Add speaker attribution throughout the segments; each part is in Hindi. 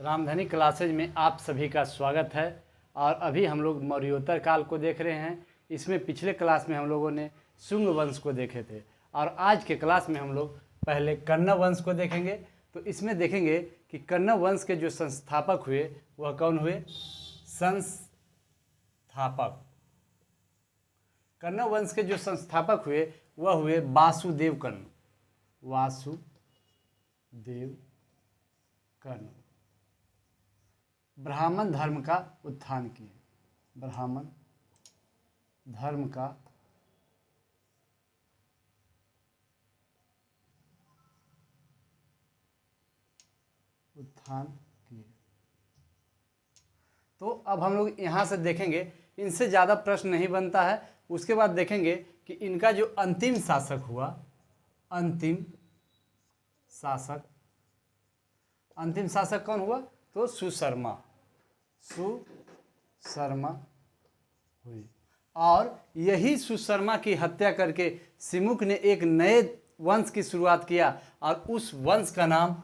Speaker 1: रामधनी क्लासेज में आप सभी का स्वागत है। और अभी हम लोग मौर्योत्तर काल को देख रहे हैं। इसमें पिछले क्लास में हम लोगों ने शुंग वंश को देखे थे और आज के क्लास में हम लोग पहले कण्व वंश को देखेंगे। तो इसमें देखेंगे कि कण्व वंश के जो संस्थापक हुए वह कौन हुए? संस्थापक। कण्व वंश के जो संस्थापक हुए वह हुए वासुदेव कण्व। वासुदेव कण्व ब्राह्मण धर्म का उत्थान किए। ब्राह्मण धर्म का उत्थान किए। तो अब हम लोग यहाँ से देखेंगे, इनसे ज़्यादा प्रश्न नहीं बनता है। उसके बाद देखेंगे कि इनका जो अंतिम शासक हुआ, अंतिम शासक कौन हुआ? तो सुशर्मा हुई। और यही सुशर्मा की हत्या करके सिमुक ने एक नए वंश की शुरुआत किया और उस वंश का नाम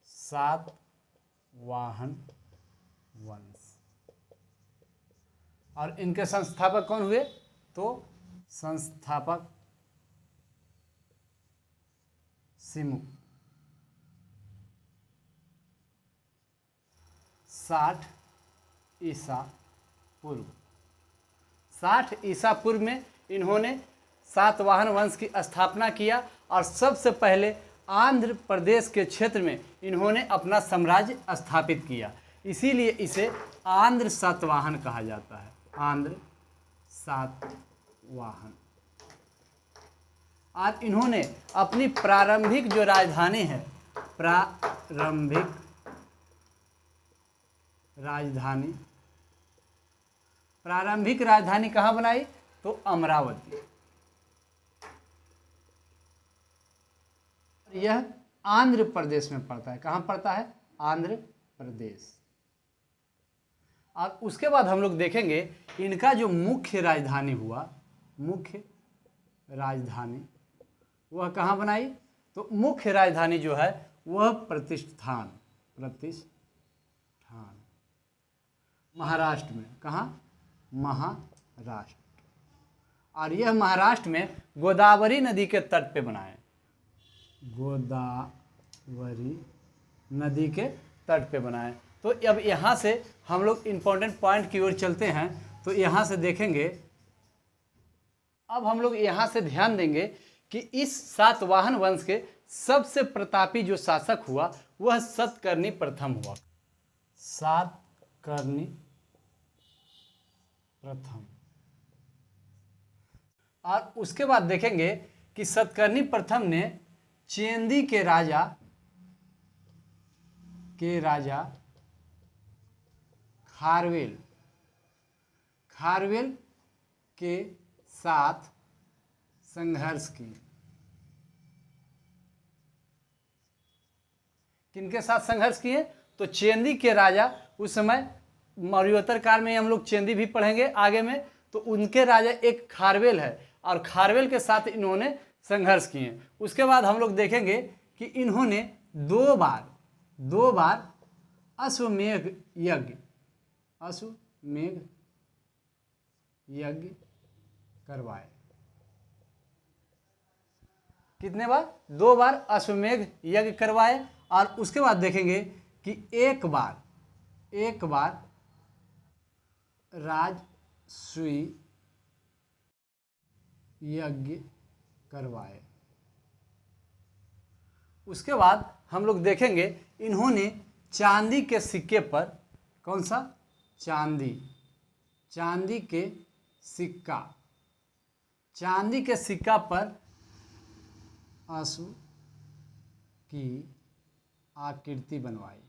Speaker 1: सातवाहन वंश। और इनके संस्थापक कौन हुए? तो संस्थापक सिमुक। 60 ईसा पूर्व। 60 ईसा पूर्व में इन्होंने सातवाहन वंश की स्थापना किया और सबसे पहले आंध्र प्रदेश के क्षेत्र में इन्होंने अपना साम्राज्य स्थापित किया। इसीलिए इसे आंध्र सातवाहन कहा जाता है। आंध्र सातवाहन। और इन्होंने अपनी प्रारंभिक जो राजधानी है, प्रारंभिक राजधानी कहाँ बनाई? तो अमरावती। यह आंध्र प्रदेश में पड़ता है। कहाँ पड़ता है? आंध्र प्रदेश। और उसके बाद हम लोग देखेंगे इनका जो मुख्य राजधानी हुआ, मुख्य राजधानी वह कहाँ बनाई? तो मुख्य राजधानी जो है वह प्रतिष्ठान महाराष्ट्र में। कहाँ? महाराष्ट्र। और यह महाराष्ट्र में गोदावरी नदी के तट पे बनाए। गोदावरी नदी के तट पे बनाए। तो अब यहाँ से हम लोग इम्पोर्टेंट पॉइंट की ओर चलते हैं। तो यहाँ से देखेंगे, अब हम लोग यहाँ से ध्यान देंगे कि इस सातवाहन वंश के सबसे प्रतापी जो शासक हुआ वह सतकर्णी प्रथम हुआ। सातकर्णी प्रथम। और उसके बाद देखेंगे कि सतकर्णी प्रथम ने चेंदी के राजा खारवेल के साथ संघर्ष किए। किनके साथ संघर्ष किए? तो चेंदी के राजा, उस समय मौर्योत्तर काल में हम लोग चेंदी भी पढ़ेंगे आगे में। तो उनके राजा एक खारवेल है और खारवेल के साथ इन्होंने संघर्ष किए। उसके बाद हम लोग देखेंगे कि इन्होंने दो बार अश्वमेध यज्ञ करवाए। कितने बार? 2 बार अश्वमेध यज्ञ करवाए। और उसके बाद देखेंगे कि एक बार राजसूय यज्ञ करवाए। उसके बाद हम लोग देखेंगे इन्होंने चांदी के सिक्के पर, कौन सा? चांदी के सिक्का पर अश्व की आकृति बनवाई।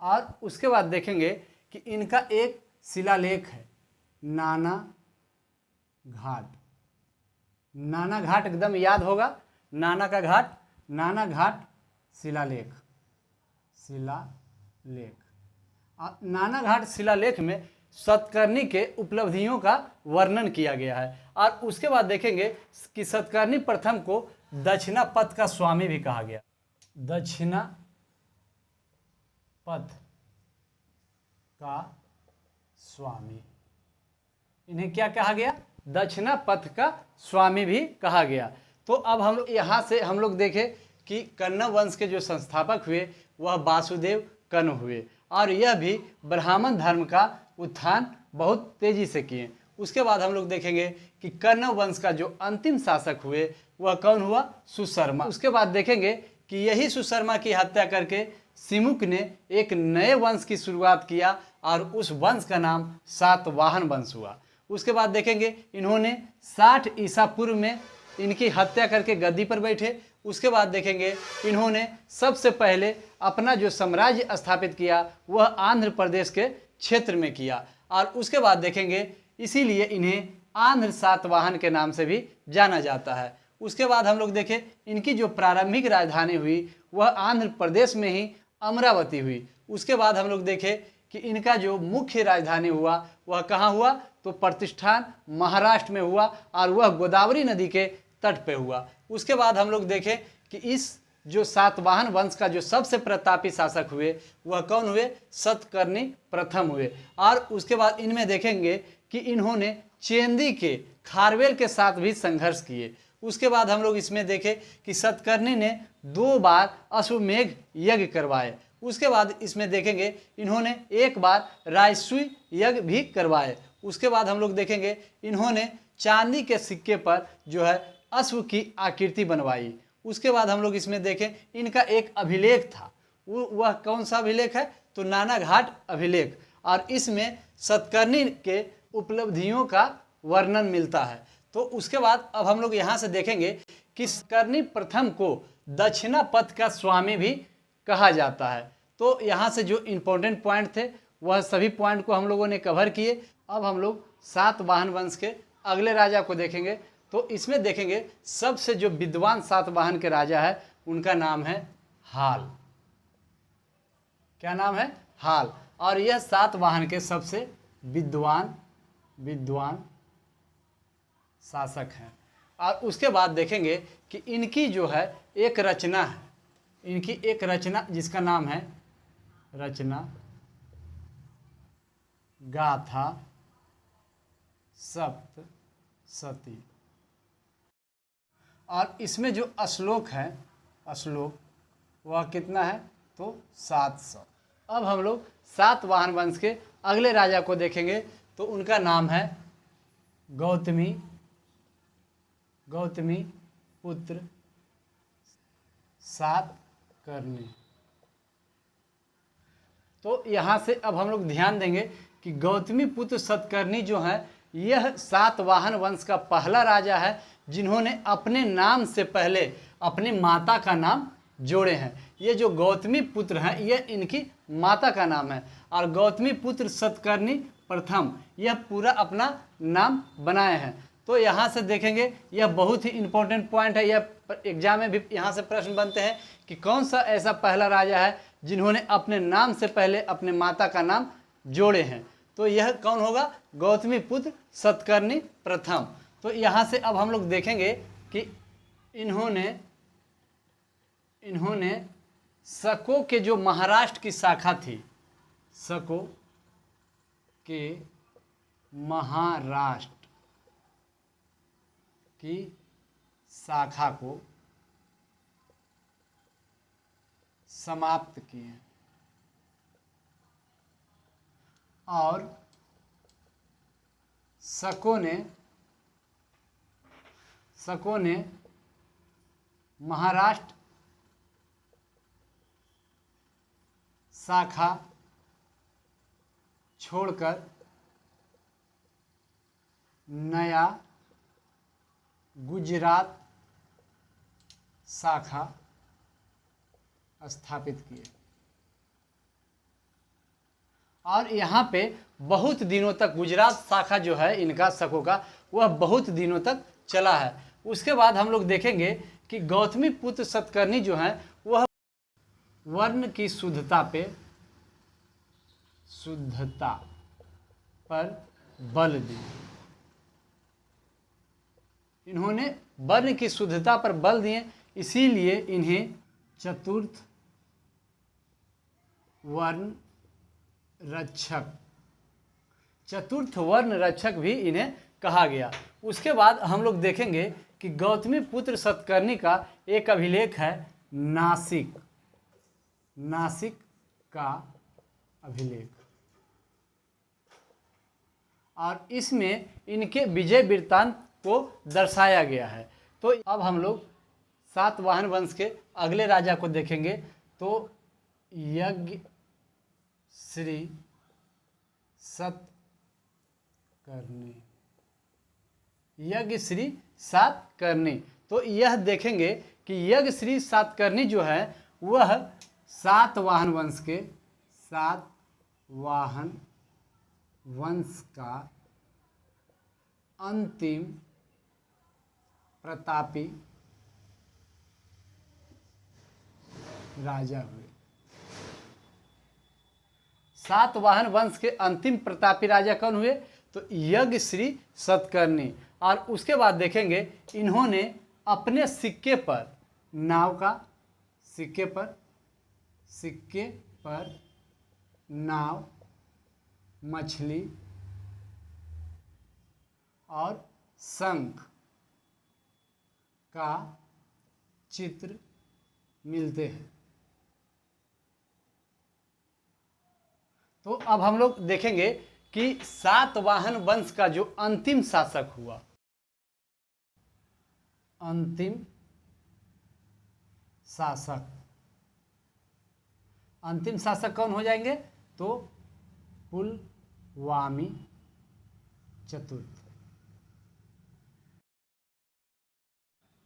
Speaker 1: और उसके बाद देखेंगे कि इनका एक शिलालेख है, नाना घाट एकदम याद होगा। नाना घाट शिलालेख। और नाना घाट शिलालेख में सतकर्णी के उपलब्धियों का वर्णन किया गया है। और उसके बाद देखेंगे कि सतकर्णी प्रथम को दक्षिणापथ का स्वामी भी कहा गया। दक्षिणापथ का स्वामी, इन्हें क्या कहा गया? दक्षिणापथ का स्वामी भी कहा गया। तो अब हम लोग यहाँ से हम लोग देखें कि कण्व वंश के जो संस्थापक हुए वह वासुदेव कण्व हुए, और यह भी ब्राह्मण धर्म का उत्थान बहुत तेजी से किए। उसके बाद हम लोग देखेंगे कि कण्व वंश का जो अंतिम शासक हुए वह कौन हुआ? सुशर्मा। उसके बाद देखेंगे कि यही सुशर्मा की हत्या करके सिमुक ने एक नए वंश की शुरुआत किया और उस वंश का नाम सातवाहन वंश हुआ। उसके बाद देखेंगे इन्होंने 60 ईसा पूर्व में इनकी हत्या करके गद्दी पर बैठे। उसके बाद देखेंगे इन्होंने सबसे पहले अपना जो साम्राज्य स्थापित किया वह आंध्र प्रदेश के क्षेत्र में किया, और उसके बाद देखेंगे इसीलिए इन्हें आंध्र सातवाहन के नाम से भी जाना जाता है। उसके बाद हम लोग देखें इनकी जो प्रारंभिक राजधानी हुई वह आंध्र प्रदेश में ही अमरावती हुई। उसके बाद हम लोग देखें कि इनका जो मुख्य राजधानी हुआ वह कहाँ हुआ? तो प्रतिष्ठान महाराष्ट्र में हुआ, और वह गोदावरी नदी के तट पे हुआ। उसके बाद हम लोग देखें कि इस जो सातवाहन वंश का जो सबसे प्रतापी शासक हुए वह कौन हुए? सतकर्णी प्रथम हुए। और उसके बाद इनमें देखेंगे कि इन्होंने चेंदी के खारवेल के साथ भी संघर्ष किए। उसके बाद हम लोग इसमें देखें कि सतकर्णी ने 2 बार अश्वमेघ यज्ञ करवाए। उसके बाद इसमें देखेंगे इन्होंने 1 बार राजसूय यज्ञ भी करवाए। उसके बाद हम लोग देखेंगे इन्होंने चांदी के सिक्के पर जो है अश्व की आकृति बनवाई। उसके बाद हम लोग इसमें देखें इनका एक अभिलेख था, वह कौन सा अभिलेख है? तो नानाघाट अभिलेख, और इसमें सतकर्णी के उपलब्धियों का वर्णन मिलता है। तो उसके बाद अब हम लोग यहाँ से देखेंगे कि सतकर्णी प्रथम को दक्षिणापथ का स्वामी भी कहा जाता है। तो यहाँ से जो इम्पोर्टेंट पॉइंट थे वह सभी पॉइंट को हम लोगों ने कवर किए। अब हम लोग सातवाहन वंश के अगले राजा को देखेंगे। तो इसमें देखेंगे सबसे जो विद्वान सातवाहन के राजा है उनका नाम है हाल। क्या नाम है? हाल। और यह सातवाहन के सबसे विद्वान शासक हैं। और उसके बाद देखेंगे कि इनकी जो है एक रचना है, इनकी एक रचना जिसका नाम है रचना गाथा सप्तशती, और इसमें जो श्लोक है, श्लोक वह कितना है? तो 700। अब हम लोग सातवाहन वंश के अगले राजा को देखेंगे। तो उनका नाम है गौतमी पुत्र सातकर्णी। तो यहाँ से अब हम लोग ध्यान देंगे कि गौतमी पुत्र सतकर्णी जो है यह सातवाहन वंश का पहला राजा है जिन्होंने अपने नाम से पहले अपनी माता का नाम जोड़े हैं। ये जो गौतमी पुत्र हैं यह इनकी माता का नाम है, और गौतमी पुत्र सतकर्णी प्रथम यह पूरा अपना नाम बनाए हैं। तो यहाँ से देखेंगे यह बहुत ही इम्पोर्टेंट पॉइंट है, यह एग्जाम में भी यहाँ से प्रश्न बनते हैं कि कौन सा ऐसा पहला राजा है जिन्होंने अपने नाम से पहले अपने माता का नाम जोड़े हैं। तो यह कौन होगा? गौतमी पुत्र सतकर्णी प्रथम। तो यहाँ से अब हम लोग देखेंगे कि इन्होंने शकों के जो महाराष्ट्र की शाखा थी, शकों के महाराष्ट्र की शाखा को समाप्त किए, और शकों ने महाराष्ट्र शाखा छोड़कर नया गुजरात शाखा स्थापित किए, और यहाँ पे बहुत दिनों तक गुजरात शाखा जो है इनका शकों का वह बहुत दिनों तक चला है। उसके बाद हम लोग देखेंगे कि गौतमी पुत्र सतकर्णी जो हैं वह वर्ण की शुद्धता पर बल दिए, इन्होंने वर्ण की शुद्धता पर बल दिए, इसीलिए इन्हें चतुर्थ वर्ण रक्षक, चतुर्थ वर्ण रक्षक भी इन्हें कहा गया। उसके बाद हम लोग देखेंगे कि गौतमी पुत्र सतकर्णी का एक अभिलेख है नासिक, नासिक का अभिलेख, और इसमें इनके विजय वृत्तांत को दर्शाया गया है। तो अब हम लोग सातवाहन वंश के अगले राजा को देखेंगे। तो यज्ञ श्री सतकर्णी, यज्ञ श्री सातकर्णी। तो यह देखेंगे कि यज्ञ श्री सातकर्णी जो है वह सातवाहन वंश के, सातवाहन वंश का अंतिम प्रतापी राजा हुए। सातवाहन वंश के अंतिम प्रतापी राजा कौन हुए? तो यज्ञ श्री सतकर्णी। और उसके बाद देखेंगे इन्होंने अपने सिक्के पर, नाव का सिक्के पर नाव, मछली और शंख का चित्र मिलते हैं। तो अब हम लोग देखेंगे कि सातवाहन वंश का जो अंतिम शासक हुआ, अंतिम शासक कौन हो जाएंगे? तो पुलवामी चतुर्थ।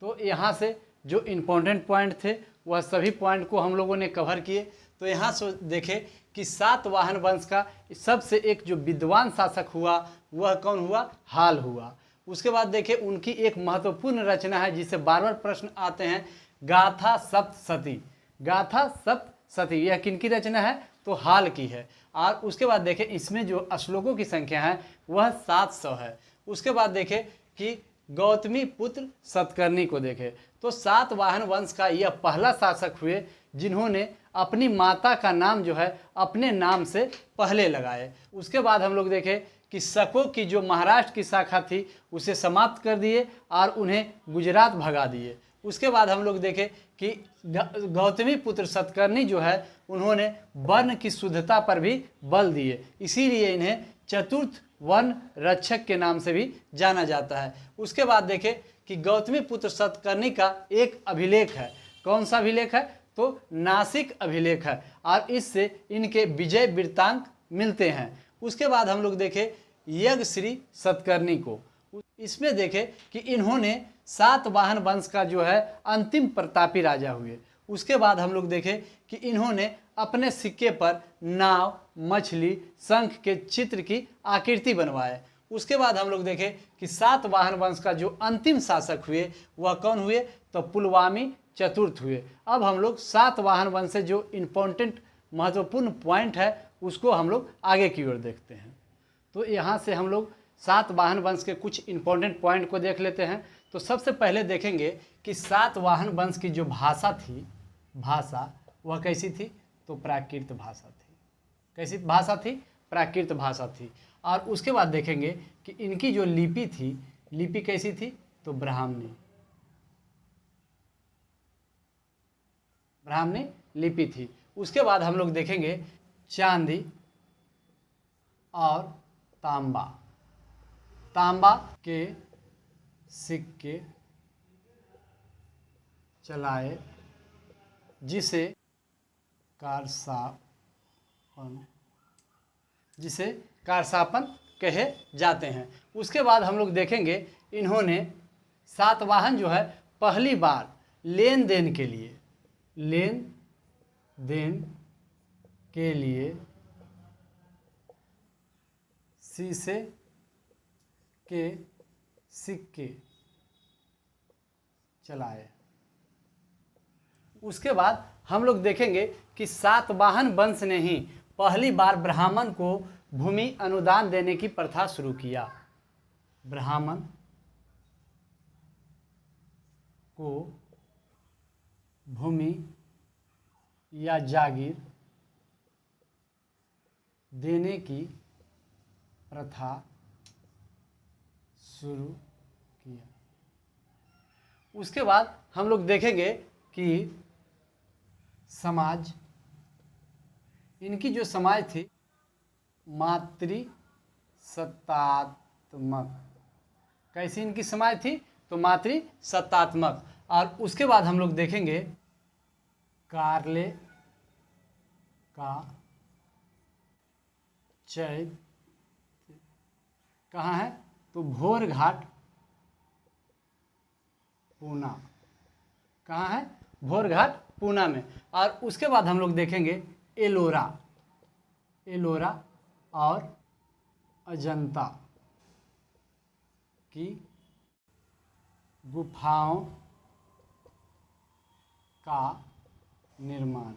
Speaker 1: तो यहाँ से जो इम्पोर्टेंट पॉइंट थे वह सभी पॉइंट को हम लोगों ने कवर किए। तो यहाँ से देखें कि सातवाहन वंश का सबसे एक जो विद्वान शासक हुआ वह कौन हुआ? हाल हुआ। उसके बाद देखें उनकी एक महत्वपूर्ण रचना है जिसे बार बार प्रश्न आते हैं, गाथा सप्तशती। गाथा सप्तशती यह किनकी रचना है? तो हाल की है। और उसके बाद देखें इसमें जो श्लोकों की संख्या है वह 700 है। उसके बाद देखें कि गौतमी पुत्र सतकर्णी को देखें तो सातवाहन वंश का यह पहला शासक हुए जिन्होंने अपनी माता का नाम जो है अपने नाम से पहले लगाए। उसके बाद हम लोग देखें कि शकों की जो महाराष्ट्र की शाखा थी उसे समाप्त कर दिए और उन्हें गुजरात भगा दिए। उसके बाद हम लोग देखें कि गौतमी पुत्र सतकर्णी जो है उन्होंने वर्ण की शुद्धता पर भी बल दिए, इसीलिए इन्हें चतुर्थ वर्ण रक्षक के नाम से भी जाना जाता है। उसके बाद देखें कि गौतमी पुत्र सतकर्णी का एक अभिलेख है। कौन सा अभिलेख है? तो नासिक अभिलेख है और इससे इनके विजय वृत्तांत मिलते हैं। उसके बाद हम लोग देखें यज्ञ श्री सतकर्णी को, इसमें देखें कि इन्होंने सातवाहन वंश का जो है अंतिम प्रतापी राजा हुए। उसके बाद हम लोग देखें कि इन्होंने अपने सिक्के पर नाव, मछली, शंख के चित्र की आकृति बनवाए। उसके बाद हम लोग देखें कि सातवाहन वंश का जो अंतिम शासक हुए वह कौन हुए? तो पुलवामी चतुर्थ हुए। अब हम लोग सातवाहन वंश से जो इम्पोर्टेंट महत्वपूर्ण पॉइंट है उसको हम लोग आगे की ओर देखते हैं। तो यहाँ से हम लोग सातवाहन वंश के कुछ इम्पोर्टेंट पॉइंट को देख लेते हैं। तो सबसे पहले देखेंगे कि सातवाहन वंश की जो भाषा थी, भाषा वह कैसी थी? तो प्राकृत भाषा थी। कैसी भाषा थी? प्राकृत भाषा थी। और उसके बाद देखेंगे कि इनकी जो लिपि थी, लिपि कैसी थी? तो ब्राह्मणी, ब्राह्मणी लिपि थी। उसके बाद हम लोग देखेंगे चांदी और तांबा, तांबा के सिक्के चलाए जिसे कारसापन कहे जाते हैं। उसके बाद हम लोग देखेंगे इन्होंने सातवाहन जो है पहली बार लेन देन के लिए शीशे के सिक्के चलाए। उसके बाद हम लोग देखेंगे कि सातवाहन वंश ने ही पहली बार ब्राह्मण को भूमि अनुदान देने की प्रथा शुरू किया। ब्राह्मण को भूमि या जागीर देने की प्रथा शुरू किया। उसके बाद हम लोग देखेंगे कि समाज, इनकी जो समाज थी मातृसत्तात्मक। कैसी इनकी समाज थी? तो मातृसत्तात्मक। और उसके बाद हम लोग देखेंगे कार्ले का चैत्य कहाँ है? तो भोरघाट पूना। कहाँ है? भोरघाट पूना में। और उसके बाद हम लोग देखेंगे एलोरा, एलोरा और अजंता की गुफाओं का निर्माण।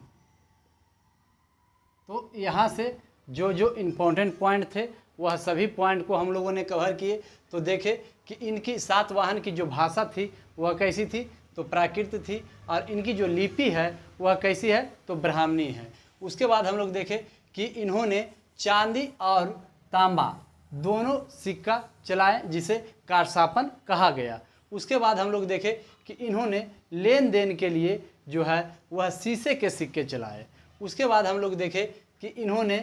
Speaker 1: तो यहाँ से जो जो इम्पोर्टेंट पॉइंट थे वह सभी पॉइंट को हम लोगों ने कवर किए। तो देखे कि इनकी सातवाहन की जो भाषा थी वह कैसी थी? तो प्राकृत थी। और इनकी जो लिपि है वह कैसी है? तो ब्राह्मणी है। उसके बाद हम लोग देखे कि इन्होंने चांदी और तांबा दोनों सिक्का चलाए, जिसे कारसापन कहा गया। उसके बाद हम लोग देखे कि इन्होंने लेन देन के लिए जो है वह शीशे के सिक्के चलाए। उसके बाद हम लोग देखे कि इन्होंने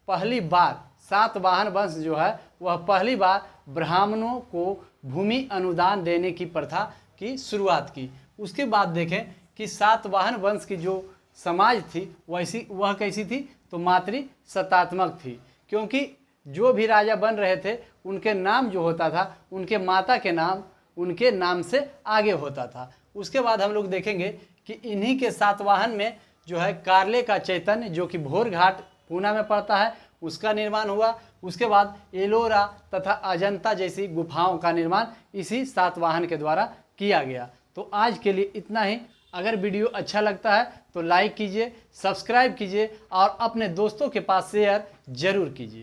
Speaker 1: पहली बार सातवाहन वंश जो है वह पहली बार ब्राह्मणों को भूमि अनुदान देने की प्रथा की शुरुआत की। उसके बाद देखें कि सातवाहन वंश की जो समाज थी वह कैसी थी? तो मातृसत्तात्मक थी, क्योंकि जो भी राजा बन रहे थे उनके नाम जो होता था उनके माता के नाम उनके नाम से आगे होता था। उसके बाद हम लोग देखेंगे कि इन्हीं के सातवाहन में जो है कार्ले का चैतन्य, जो कि भोरघाट पूना में पड़ता है, उसका निर्माण हुआ। उसके बाद एलोरा तथा अजंता जैसी गुफाओं का निर्माण इसी सातवाहन के द्वारा किया गया। तो आज के लिए इतना ही। अगर वीडियो अच्छा लगता है तो लाइक कीजिए, सब्सक्राइब कीजिए और अपने दोस्तों के पास शेयर जरूर कीजिए।